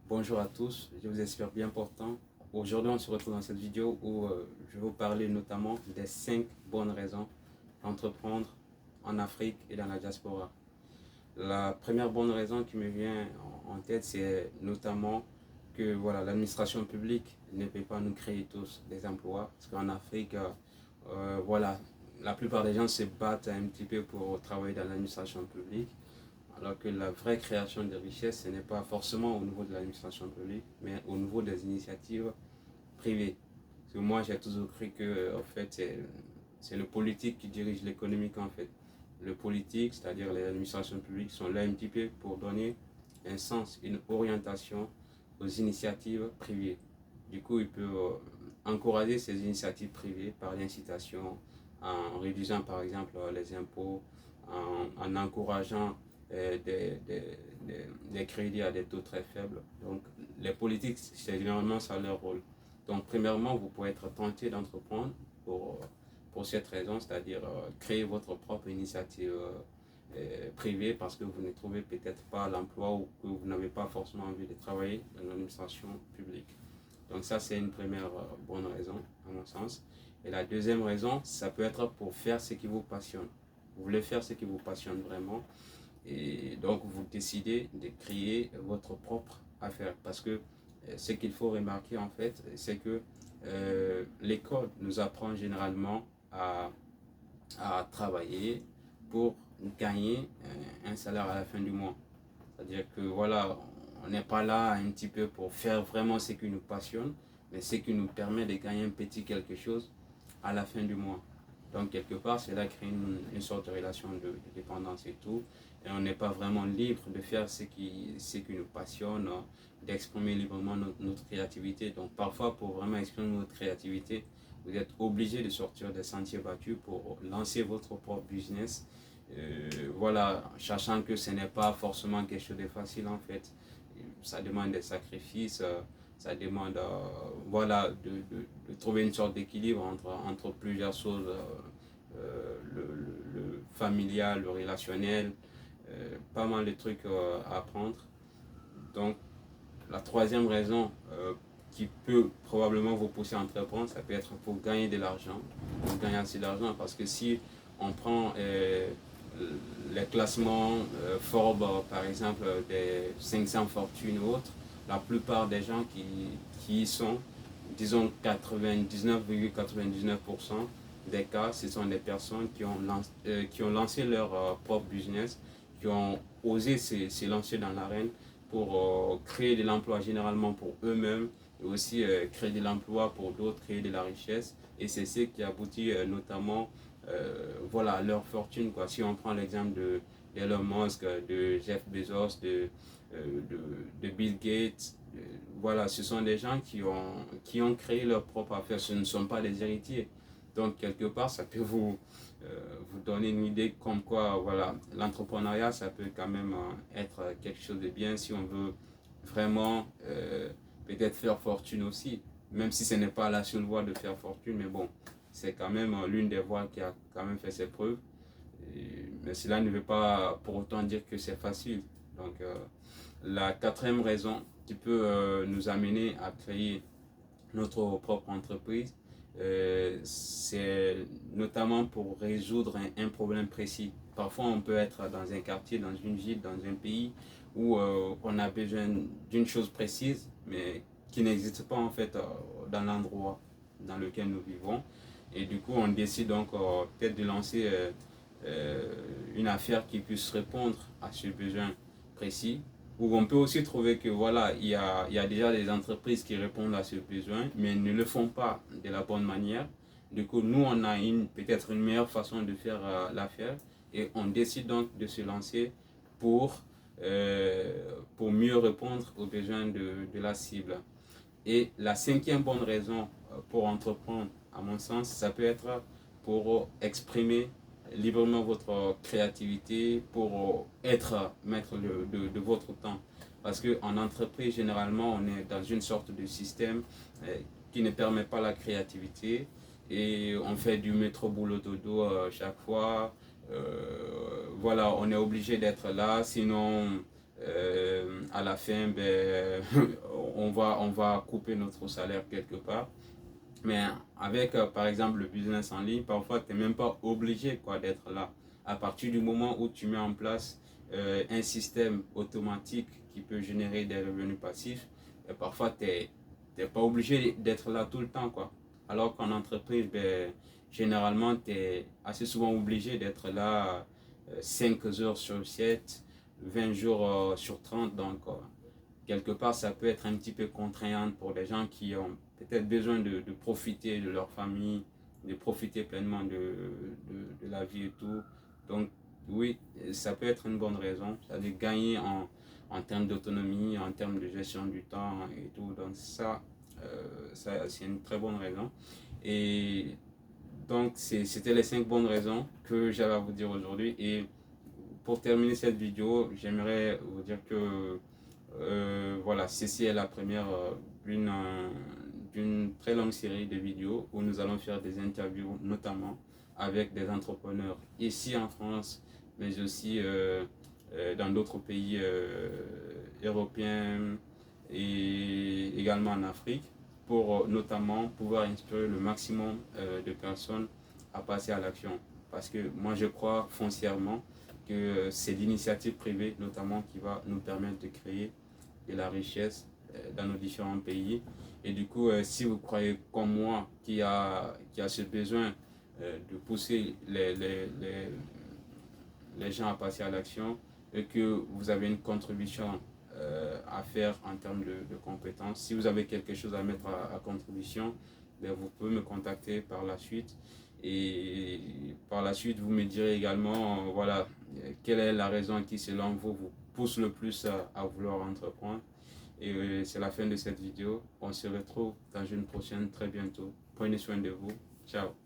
Bonjour à tous, je vous espère bien portant. Aujourd'hui, on se retrouve dans cette vidéo où je vais vous parler notamment des 5 bonnes raisons d'entreprendre en Afrique et dans la diaspora. La première bonne raison qui me vient en tête, c'est notamment que voilà, l'administration publique ne peut pas nous créer tous des emplois. Parce qu'en Afrique, voilà, la plupart des gens se battent un petit peu pour travailler dans l'administration publique. Alors que la vraie création de richesse, ce n'est pas forcément au niveau de l'administration publique, mais au niveau des initiatives privées. Parce que moi, j'ai toujours cru que en fait, c'est le politique qui dirige l'économique en fait. Le politique, c'est-à-dire les administrations publiques, sont là un petit peu pour donner un sens, une orientation aux initiatives privées. Du coup, il peut encourager ces initiatives privées par l'incitation, en réduisant par exemple les impôts, en encourageant des crédits à des taux très faibles. Donc, les politiques, c'est généralement ça leur rôle. Donc, premièrement, vous pouvez être tenté d'entreprendre pour cette raison, c'est-à-dire créer votre propre initiative privée parce que vous ne trouvez peut-être pas l'emploi ou que vous n'avez pas forcément envie de travailler dans l'administration publique. Donc ça, c'est une première bonne raison, à mon sens. Et la deuxième raison, ça peut être pour faire ce qui vous passionne. Vous voulez faire ce qui vous passionne vraiment. Et donc, vous décidez de créer votre propre affaire. Parce que ce qu'il faut remarquer, en fait, c'est que l'école nous apprend généralement à travailler pour gagner un salaire à la fin du mois. C'est-à-dire que voilà, on n'est pas là un petit peu pour faire vraiment ce qui nous passionne, mais ce qui nous permet de gagner un petit quelque chose à la fin du mois. Donc quelque part, cela crée une sorte de relation de dépendance et tout. Et on n'est pas vraiment libre de faire ce qui nous passionne, d'exprimer librement notre créativité. Donc parfois, pour vraiment exprimer notre créativité, vous êtes obligé de sortir des sentiers battus pour lancer votre propre business. Voilà, sachant que ce n'est pas forcément quelque chose de facile en fait. Ça demande des sacrifices, ça demande voilà, de trouver une sorte d'équilibre entre plusieurs choses, le familial, le relationnel, pas mal de trucs à apprendre. Donc, la troisième raison qui peut probablement vous pousser à entreprendre, ça peut être pour gagner de l'argent, pour gagner assez d'argent, parce que si on prend les classements Forbes, par exemple, des 500 fortunes ou autres, la plupart des gens qui y sont, disons 99,99% des cas, ce sont des personnes qui ont lancé leur propre business, qui ont osé se lancer dans l'arène pour créer de l'emploi généralement pour eux-mêmes et aussi créer de l'emploi pour d'autres, créer de la richesse. Et c'est ce qui aboutit notamment voilà, à leur fortune. Quoi. Si on prend l'exemple d'Elon Musk, de Jeff Bezos, de Bill Gates, voilà, ce sont des gens qui ont créé leur propre affaire. Ce ne sont pas des héritiers. Donc, quelque part, ça peut vous donner une idée comme quoi, voilà, l'entrepreneuriat, ça peut quand même être quelque chose de bien si on veut vraiment peut-être faire fortune aussi. Même si ce n'est pas la seule voie de faire fortune, mais bon, c'est quand même l'une des voies qui a quand même fait ses preuves. Mais cela ne veut pas pour autant dire que c'est facile. Donc, la quatrième raison qui peut nous amener à créer notre propre entreprise, c'est notamment pour résoudre un problème précis. Parfois, on peut être dans un quartier, dans une ville, dans un pays où on a besoin d'une chose précise, mais qui n'existe pas en fait dans l'endroit dans lequel nous vivons. Et du coup, on décide donc peut-être de lancer une affaire qui puisse répondre à ce besoin précis. Ou on peut aussi trouver que voilà, il y a déjà des entreprises qui répondent à ce besoin, mais ne le font pas de la bonne manière. Du coup, nous, on a peut-être une meilleure façon de faire l'affaire et on décide donc de se lancer pour, pour mieux répondre aux besoins de la cible. Et la cinquième bonne raison pour entreprendre, à mon sens, ça peut être pour exprimer librement votre créativité, pour être maître de votre temps. Parce qu'en entreprise, généralement, on est dans une sorte de système qui ne permet pas la créativité et on fait du métro boulot dodo chaque fois. Voilà, on est obligé d'être là, sinon à la fin, ben, on va couper notre salaire quelque part. Mais avec, par exemple, le business en ligne, parfois, tu n'es même pas obligé quoi, d'être là. À partir du moment où tu mets en place un système automatique qui peut générer des revenus passifs, et parfois, tu n'es pas obligé d'être là tout le temps, quoi. Alors qu'en entreprise, ben, généralement, tu es assez souvent obligé d'être là 5 heures sur 7, 20 jours sur 30. Donc, quelque part, ça peut être un petit peu contraignant pour les gens qui ont peut-être besoin de profiter de leur famille, de profiter pleinement de la vie et tout. Donc, oui, ça peut être une bonne raison, c'est-à-dire gagner en termes d'autonomie, en termes de gestion du temps et tout. Donc, ça c'est une très bonne raison. Et donc, c'était les 5 bonnes raisons que j'avais à vous dire aujourd'hui. Et pour terminer cette vidéo, j'aimerais vous dire que voilà, ceci est la première d'une très longue série de vidéos où nous allons faire des interviews, notamment avec des entrepreneurs ici en France, mais aussi dans d'autres pays européens et également en Afrique, pour notamment pouvoir inspirer le maximum de personnes à passer à l'action. Parce que moi, je crois foncièrement que c'est l'initiative privée, notamment, qui va nous permettre de créer de la richesse dans nos différents pays. Et du coup, si vous croyez comme moi qu'il y a ce besoin de pousser les gens à passer à l'action et que vous avez une contribution à faire en termes de compétences, si vous avez quelque chose à mettre à contribution, ben vous pouvez me contacter par la suite. Et par la suite, vous me direz également, voilà, quelle est la raison qui, selon vous, vous pousse le plus à vouloir entreprendre. Et c'est la fin de cette vidéo. On se retrouve dans une prochaine très bientôt. Prenez soin de vous. Ciao.